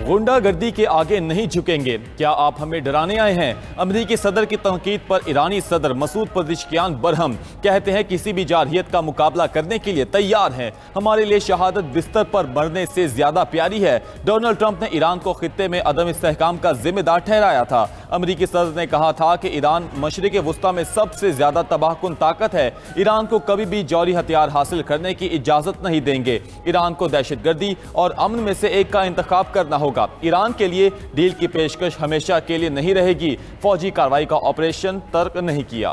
गुंडागर्दी के आगे नहीं झुकेंगे। क्या आप हमें डराने आए हैं? अमेरिकी सदर की तनकीद पर ईरानी सदर मसूद पेज़ेश्कियान बरहम कहते हैं किसी भी जारहियत का मुकाबला करने के लिए तैयार हैं। हमारे लिए शहादत बिस्तर पर मरने से ज्यादा प्यारी है। डोनाल्ड ट्रंप ने ईरान को खित्ते में अदम इस्तेहकाम का जिम्मेदार ठहराया था। अमेरिकी सदर ने कहा था कि ईरान मशरिक़ वुस्ता में सबसे ज्यादा तबाहकुन ताकत है। ईरान को कभी भी जौहरी हथियार हासिल करने की इजाजत नहीं देंगे। ईरान को दहशतगर्दी और अमन में से एक का इंतखाब करना होगा। ईरान के लिए डील की पेशकश हमेशा के लिए नहीं रहेगी। फौजी कार्रवाई का ऑपरेशन तर्क नहीं किया।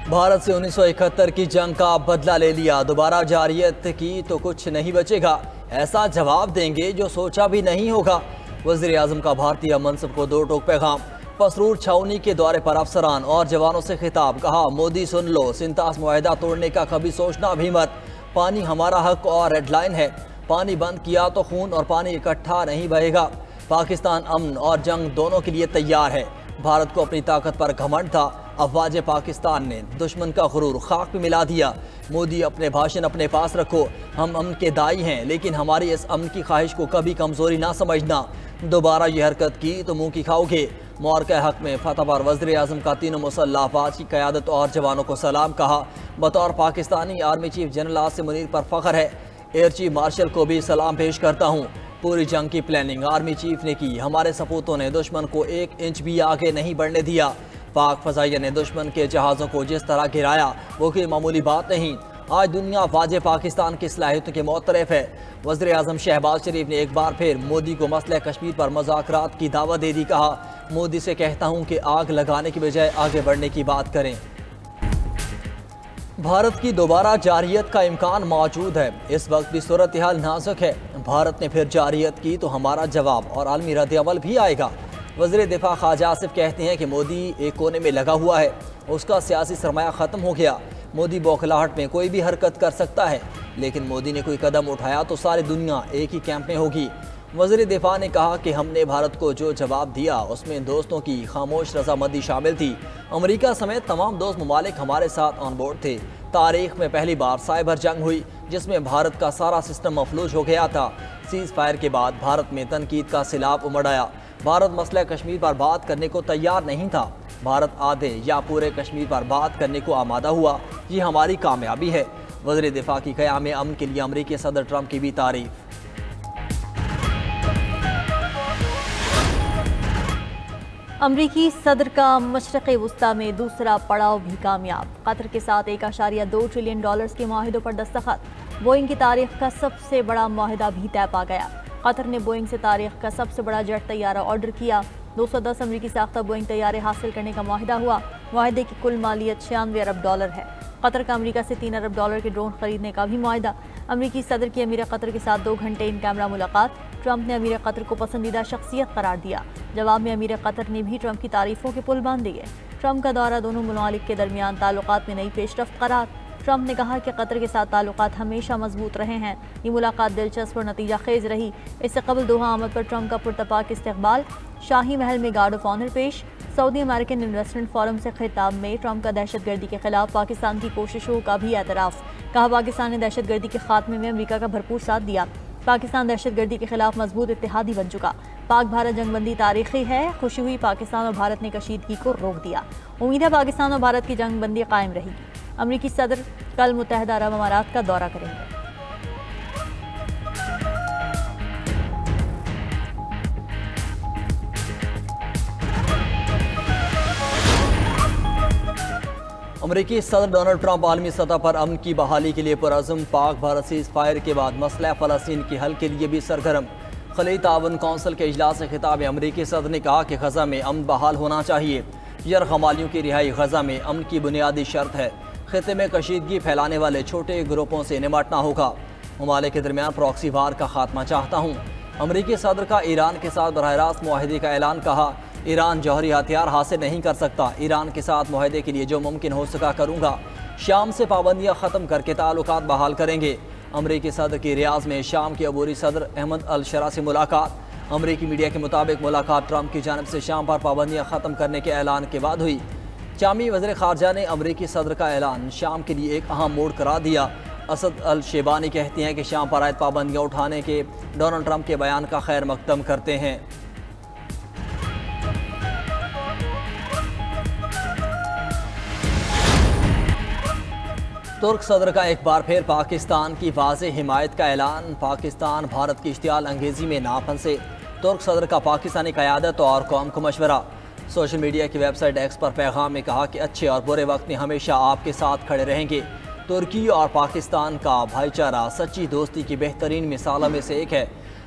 भारत से 1971 की जंग का बदला ले लिया। दोबारा जारियत की तो कुछ नहीं बचेगा। ऐसा जवाब देंगे जो सोचा भी नहीं होगा। वज़ीर आज़म का भारतीय मनसब को दो टोक पैगाम। पसरूर छावनी के दौरे पर अफसरान और जवानों से खिताब। कहा, मोदी सुन लो, सिंतास मुआहदा तोड़ने का कभी सोचना भी मत। पानी हमारा हक और रेड लाइन है। पानी बंद किया तो खून और पानी इकट्ठा नहीं बहेगा। पाकिस्तान अमन और जंग दोनों के लिए तैयार है। भारत को अपनी ताकत पर घमंड था। अफवाज पाकिस्तान ने दुश्मन का गुरूर खाक में मिला दिया। मोदी अपने भाषण अपने पास रखो। हम अमन के दाई हैं, लेकिन हमारी इस अमन की ख्वाहिश को कभी कमजोरी ना समझना। दोबारा ये हरकत की तो मुंह की खाओगे। मोरके हक में फतह पर वज़ीर आज़म का तीनों मुसल्लह अफवाज की क़यादत और जवानों को सलाम। कहा, बतौर Pakistani army chief general Asim Munir पर फ़ख्र है। एयर चीफ मार्शल को भी सलाम पेश करता हूँ। पूरी जंग की प्लानिंग आर्मी चीफ ने की। हमारे सपूतों ने दुश्मन को 1 इंच भी आगे नहीं बढ़ने दिया। पाक फ़ज़ाइया ने दुश्मन के जहाज़ों को जिस तरह गिराया वो कोई मामूली बात नहीं। आज दुनिया अफवाज पाकिस्तान की सलाहियतों के मुतरफ है। वज़ीर आज़म शहबाज शरीफ ने एक बार फिर मोदी को मसला कश्मीर पर मुज़ाकरात की दावत दे दी। कहा, मोदी से कहता हूं कि आग लगाने की बजाय आगे बढ़ने की बात करें। भारत की दोबारा जारियत का इम्कान मौजूद है। इस वक्त भी सूरत हाल नाजुक है। भारत ने फिर जारियत की तो हमारा जवाब और आलमी रद्द-ए-अमल भी आएगा। वज़ीर दिफा ख्वाजा आसिफ कहते हैं कि मोदी एक कोने में लगा हुआ है। उसका सियासी सरमाया ख़त्म हो गया। मोदी बौखलाहट में कोई भी हरकत कर सकता है, लेकिन मोदी ने कोई कदम उठाया तो सारी दुनिया एक ही कैंप में होगी। वज़ीर दिफा ने कहा कि हमने भारत को जो जवाब दिया उसमें दोस्तों की खामोश रजामंदी शामिल थी। अमेरिका समेत तमाम दोस्त ममालिक हमारे साथ ऑन बोर्ड थे। तारीख में पहली बार साइबर जंग हुई जिसमें भारत का सारा सिस्टम मफलूज हो गया था। सीज़ फायर के बाद भारत में तनकीद का सैलाब उमड़ आया। भारत मसला कश्मीर पर बात करने को तैयार नहीं था। भारत आधे या पूरे कश्मीर पर बात करने को आमादा हुआ। ये हमारी कामयाबी है। वज़ीर दिफा की क़याम अमन के लिए अमेरिकी सदर ट्रंप की भी तारीफ। अमरीकी सदर का मशरिक़ वुस्ता में दूसरा पड़ाव भी कामयाब। कतर के साथ $1.2 ट्रिलियन के माहिदों पर दस्तखत। बोइंग की तारीख का सबसे बड़ा माहिदा भी तय पा गया। कतर ने बोइंग से तारीख का सबसे बड़ा जेट तैयारा ऑर्डर किया। 210 अमरीकी साख्ता बोइंग तैयारे हासिल करने का माहिदा हुआ। माहिदे की कुल मालियत $96 अरब है। कतर का अमेरिका से $3 अरब के ड्रोन खरीदने का भी माहिदा। अमरीकी सदर की अमीर कतर के साथ 2 घंटे इन कैमरा मुलाकात। ट्रंप ने अमीर कतर को पसंदीदा शख्सियत करार दिया। जवाब में अमीर कतर ने भी ट्रंप की तारीफों के पुल बांध दिए। ट्रंप का दौरा दोनों मुमालिक के दरमियान ताल्लुकात में नई पेशरफ्त करार। ट्रंप ने कहा कि कतर के साथ ताल्लुकात हमेशा मजबूत रहे हैं। ये मुलाकात दिलचस्प और नतीजा खेज रही। इससे कबल दोहा आमद पर ट्रंप का पुरतपाक इस्तकबाल। शाही महल में गार्ड ऑफ ऑनर पेश। सऊदी अमेरिकन इन्वेस्टमेंट फोरम से खिताब में ट्रंप का दहशतगर्दी के खिलाफ पाकिस्तान की कोशिशों का भी एतराफ़। कहा, पाकिस्तान ने दहशतगर्दी के खात्मे में अमेरिका का भरपूर साथ दिया। पाकिस्तान दहशतगर्दी के खिलाफ मजबूत इत्तेहादी बन चुका। पाक भारत जंगबंदी तारीखी है। खुशी हुई पाकिस्तान और भारत ने कशीदगी को रोक दिया। उम्मीद है पाकिस्तान और भारत की जंगबंदी कायम रहेगी। अमरीकी सदर कल मुत्तहदा अरब अमारात का दौरा करेंगे। अमेरिकी सदर डोनाल्ड ट्रंप आलमी सतह पर अमन की बहाली के लिए पुरअज़्म। पाक भारत सीज़ फायर के बाद मसला फ़लस्तीन के हल के लिए भी सरगर्म। खलीज ताउन कौंसिल के इजलास से खिताब में अमेरिकी सदर ने कहा कि गज़ा में अमन बहाल होना चाहिए। यरग़मालियों की रिहाई गज़ा में अमन की बुनियादी शर्त है। खित्ते में कशीदगी फैलाने वाले छोटे ग्रुपों से निपटना होगा। ममालिक के दरमियान प्रॉक्सी वार का खात्मा चाहता हूँ। अमेरिकी सदर का ईरान के साथ बरह रास्त मुआहदे का ऐलान। कहा, ईरान जौहरी हथियार हासिल नहीं कर सकता। ईरान के साथ मुआहदे के लिए जो मुमकिन हो सका करूँगा। शाम से पाबंदियाँ ख़त्म करके ताल्लुकात बहाल करेंगे। अमेरिकी सदर की रियाज में शाम के अबूरी सदर अहमद अल शरा से मुलाकात। अमेरिकी मीडिया के मुताबिक मुलाकात ट्रंप की जानिब से शाम पर पाबंदियाँ ख़त्म करने के ऐलान के बाद हुई। शामी वज़ीर ख़ारजा ने अमरीकी सदर का ऐलान शाम के लिए एक अहम मोड़ करार दिया। असद अल शेबानी कहते हैं कि शाम पर आयद पाबंदियाँ उठाने के डोनाल्ड ट्रंप के बयान का खैर मकदम करते हैं। तुर्क सदर का एक बार फिर पाकिस्तान की वाज़ेह हिमायत का ऐलान। पाकिस्तान भारत की इश्तियाल अंगेज़ी में ना फंसे, तुर्क सदर का पाकिस्तानी क़यादत और कौम को मशवरा। सोशल मीडिया की वेबसाइट एक्स पर पैगाम में कहा कि अच्छे और बुरे वक्त में हमेशा आपके साथ खड़े रहेंगे। तुर्की और पाकिस्तान का भाईचारा सच्ची दोस्ती की बेहतरीन मिसालों में से एक है।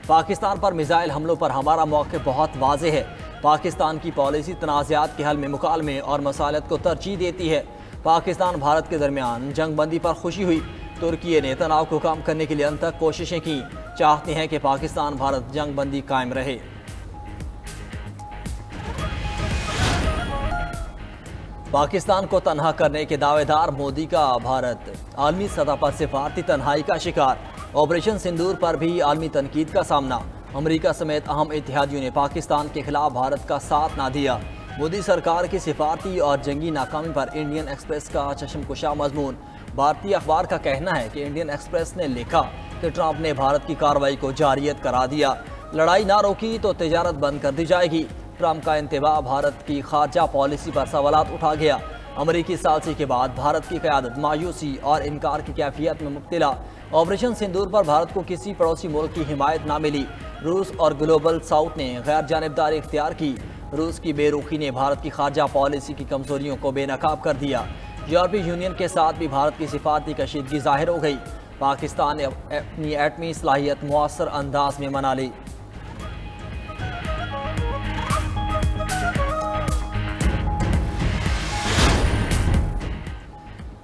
पाकिस्तान पर मिसाइल हमलों पर हमारा मौक़िफ़ बहुत वाज़ेह है। पाकिस्तान की पॉलिसी तनाज़ात के हल में मुकालमे और मसालत को तरजीह देती है। पाकिस्तान भारत के दरमियान जंग बंदी पर खुशी हुई। तुर्की ने तनाव को कम करने के लिए अंत तक कोशिशें की, चाहते हैं कि पाकिस्तान भारत जंग बंदी कायम रहे। पाकिस्तान को तन्हा करने के दावेदार मोदी का भारत आलमी सतह पर सिफारती तन्हाई का शिकार। ऑपरेशन सिंदूर पर भी आलमी तनकीद का सामना। अमरीका समेत अहम इत्तेहादियों ने पाकिस्तान के खिलाफ भारत का साथ ना दिया। मोदी सरकार की सिफारती और जंगी नाकामी पर इंडियन एक्सप्रेस का चश्मकुशा मजमून। भारतीय अखबार का कहना है कि इंडियन एक्सप्रेस ने लिखा कि ट्रंप ने भारत की कार्रवाई को जारियत करा दिया। लड़ाई ना रोकी तो तिजारत बंद कर दी जाएगी। ट्रंप का इंतबा भारत की खारजा पॉलिसी पर सवालात उठा गया। अमरीकी सालसी के बाद भारत की क़यादत मायूसी और इनकार की कैफियत में मुब्तला। ऑपरेशन सिंदूर पर भारत को किसी पड़ोसी मुल्क की हिमायत ना मिली। रूस और ग्लोबल साउथ ने गैर जानिबदारी इख्तियार की। रूस की बेरुखी ने भारत की खारजा पॉलिसी की कमजोरियों को बेनकाब कर दिया। यूरोपीय यूनियन के साथ भी भारत की सिफारती कशीदगी जाहिर हो गई। पाकिस्तान ने अपनी एटमी सलाहियत मुअस्सर अंदाज में मना ली।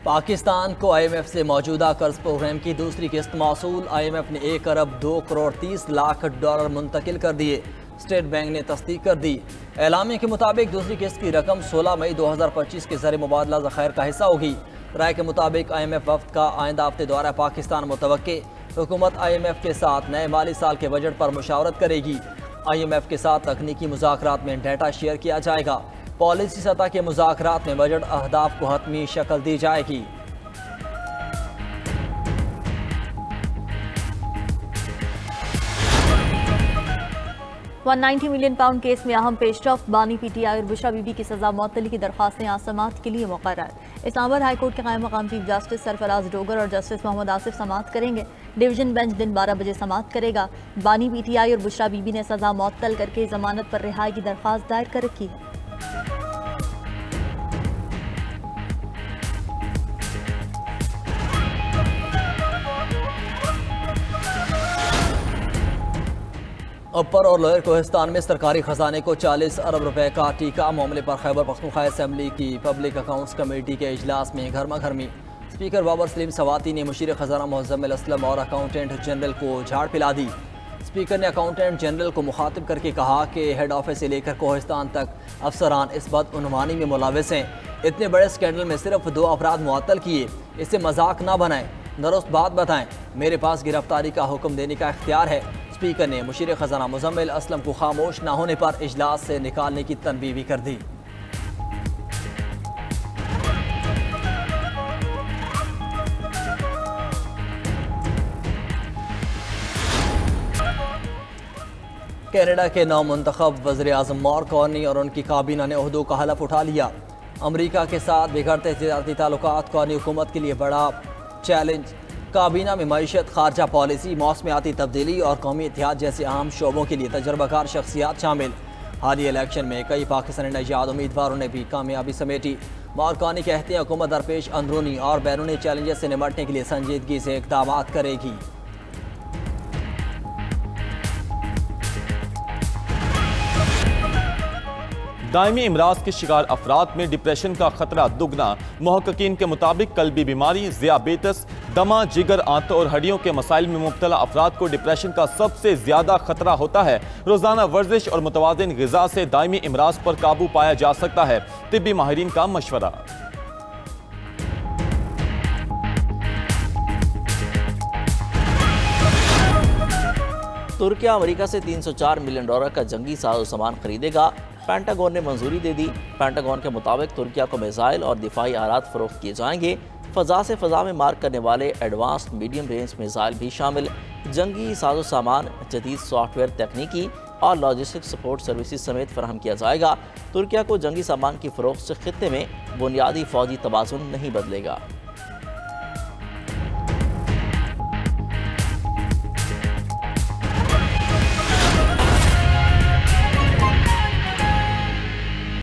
पाकिस्तान को IMF से मौजूदा कर्ज प्रोग्राम की दूसरी किस्त मौसूल। IMF ने 1 अरब 2 करोड़ 30 लाख डॉलर मुंतकिल कर दिए। स्टेट बैंक ने तस्दीक कर दी। एलामे के मुताबिक दूसरी किस्त की रकम 16 मई 2025 के ज़र मुबादला ज़ख़ायर का हिस्सा होगी। राय के मुताबिक IMF वफ़द का आइंदा हफ्ते दौरा पाकिस्तान मुतवक्के। हुकूमत IMF के साथ नए माली साल के बजट पर मुशावरत करेगी। IMF के साथ तकनीकी मुज़ाकरात में डेटा शेयर किया जाएगा। पॉलिसी सतह के मुज़ाकरात में बजट अहदाफ को हतमी शक्ल दी जाएगी। £190 मिलियन केस में अहम पेशरफ। बानी PTI और बुशरा बीबी की सजा मुअत्तली की दरख्वास्तें आज समाअत के लिए मुक़र्रर। इस्लामाबाद हाई कोर्ट के कायम मकाम चीफ जस्टिस सरफराज डोगर और जस्टिस मोहम्मद आसिफ समाअत करेंगे। डिवीजन बेंच दिन 12 बजे समाअत करेगा। बानी PTI और बुशरा बीबी ने सजा मुअत्तल करके जमानत पर रिहाई की दरख्वास्त दायर कर रखी है। अपर और लोअर कोहिस्तान में सरकारी खजाने को 40 अरब रुपए का टीका। मामले पर खैबर पख्तूनख्वा असम्बली की पब्लिक अकाउंट्स कमेटी के इजलास में गर्मा गर्मी। स्पीकर बाबर सलीम सवाती ने मुशीर खजाना मुअज़्ज़म असलम और अकाउंटेंट जनरल को झाड़ पिला दी। स्पीकर ने अकाउंटेंट जनरल को मुखातिब करके कहा कि हेड ऑफिस से लेकर कोहिस्तान तक अफसरान इस बदउनवानी में मुलविस हैं। इतने बड़े स्कैंडल में सिर्फ 2 अफराद मुअत्तल किए, इससे मजाक ना बनाएं, दुरुस्त बात बताएं। मेरे पास गिरफ्तारी का हुक्म देने का इख्तियार है। स्पीकर ने मुशीर खजाना मुज़म्मिल असलम को खामोश न होने पर इजलास से निकालने की तनबीह भी कर दी। कनाडा के नौमुंतखब वज़ीर आज़म मार्क कार्नी और उनकी काबीना ने ओहदों का हलफ उठा लिया। अमरीका के साथ बिगड़ते तिजारती ताल्लुकात कार्नी हुकूमत के लिए बड़ा चैलेंज। काबीना में मईशत, खारजा पॉलिसी, मौसमियाती तब्दीली और कौमी इत्तेहाद जैसे अहम शोबों के लिए तजर्बाकार शख्सियात शामिल। हालिया इलेक्शन में कई पाकिस्तानी नजाद उम्मीदवारों ने भी कामयाबी समेटी। मार्क कार्नी कहते हैं हुकूमत दरपेश अंदरूनी और बैरूनी चैलेंजेस से निपटने के लिए संजीदगी से इक़दाम करेगी। दायमी इमराज के शिकार अफराद में डिप्रेशन का खतरा दुगना। मुहक्किकीन के मुताबिक कल्बी बीमारी, ज़ियाबेतस, दमा, जिगर, आंतों और हड्डियों के मसाइल में मुब्तला अफराद को डिप्रेशन का सबसे ज्यादा खतरा होता है। रोजाना वर्जिश और मुतवाज़िन ग़िज़ा से दायमी इमराज पर काबू पाया जा सकता है। तिब्बी माहिरीन का मशवरा। तुर्किया अमेरिका से $304 मिलियन का जंगी साजो सामान खरीदेगा। पेंटागन ने मंजूरी दे दी। पेंटागन के मुताबिक तुर्किया को मिसाइल और दिफाई आलात फरोख्त किए जाएंगे। फ़ज़ा से फ़ज़ा में मार करने वाले एडवांस मीडियम रेंज मिसाइल भी शामिल, जंगी साजो सामान, जदीद सॉफ्टवेयर तकनीकी और लॉजिस्टिक सपोर्ट सर्विसेज समेत फराहम किया जाएगा। तुर्किया को जंगी सामान की फ़रोख्त से खित्ते में बुनियादी फ़ौजी तवाज़ुन नहीं बदलेगा।